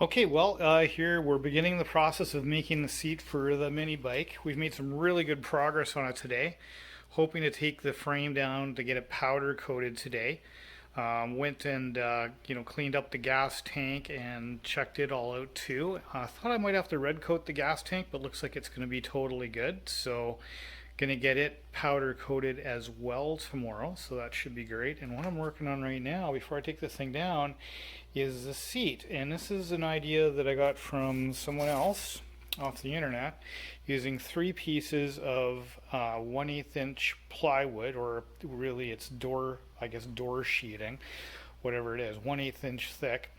Okay, well, here we're beginning the process of making the seat for the mini bike. We've made some really good progress on it today. Hoping to take the frame down to get it powder coated today. Went and cleaned up the gas tank and checked it all out too. Thought I might have to red coat the gas tank, but looks like it's going to be totally good. So gonna get it powder coated as well tomorrow, so that should be great. And what I'm working on right now before I take this thing down is the seat, and this is an idea that I got from someone else off the internet, using 3 pieces of 1/8 inch plywood, or really it's door sheeting, whatever it is, 1/8 inch thick,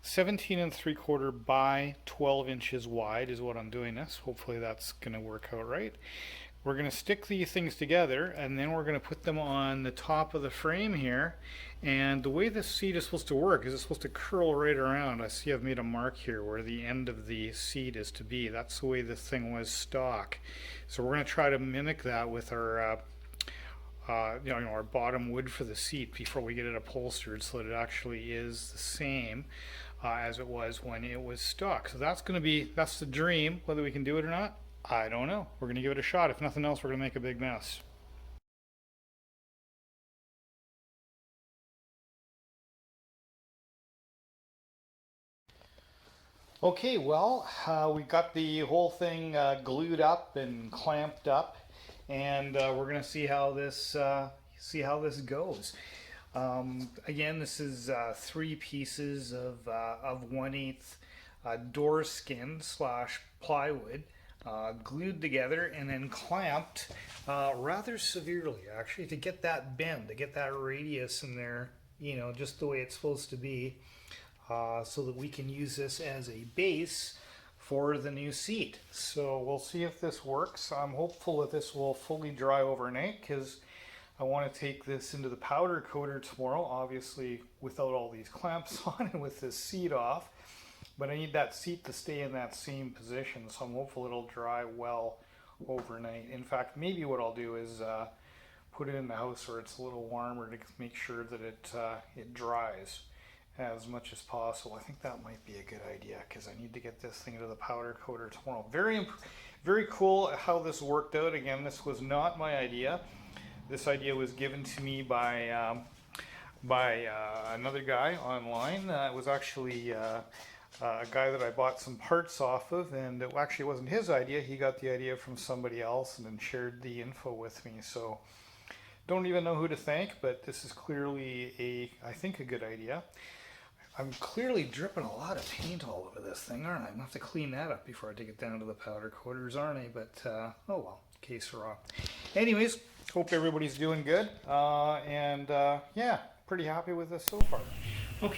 17 3/4 by 12 inches wide is what I'm doing this. Hopefully that's going to work out right. We're going to stick these things together, and then we're going to put them on the top of the frame here. And the way this seat is supposed to work is it's supposed to curl right around. I see I've made a mark here where the end of the seat is to be. That's the way this thing was stock. So we're going to try to mimic that with our our bottom wood for the seat before we get it upholstered, so that it actually is the same as it was when it was stock. So that's the dream. Whether we can do it or not, I don't know. We're going to give it a shot. If nothing else, we're going to make a big mess. Okay, well, we got the whole thing glued up and clamped up, and we're going to see how this goes. Again, this is 3 pieces of 1/8 door skin slash plywood, glued together and then clamped rather severely, actually, to get that bend, to get that radius in there, just the way it's supposed to be, so that we can use this as a base for the new seat. So we'll see if this works. I'm hopeful that this will fully dry overnight, because I want to take this into the powder coater tomorrow, obviously without all these clamps on and with this seat off. But I need that seat to stay in that same position, so I'm hopeful it'll dry well overnight. In fact, maybe what I'll do is put it in the house where it's a little warmer to make sure that it dries as much as possible. I think that might be a good idea, because I need to get this thing into the powder coater tomorrow. Very cool how this worked out. Again, this was not my idea. This idea was given to me by another guy online. It was actually a guy that I bought some parts off of, and it actually wasn't his idea. He got the idea from somebody else and then shared the info with me. So don't even know who to thank, but this is clearly I think a good idea. I'm clearly dripping a lot of paint all over this thing, aren't I? I'm going to have to clean that up before I take it down to the powder coaters, aren't I? But, oh well, que sera. Anyways, hope everybody's doing good. Yeah, pretty happy with this so far. Okay.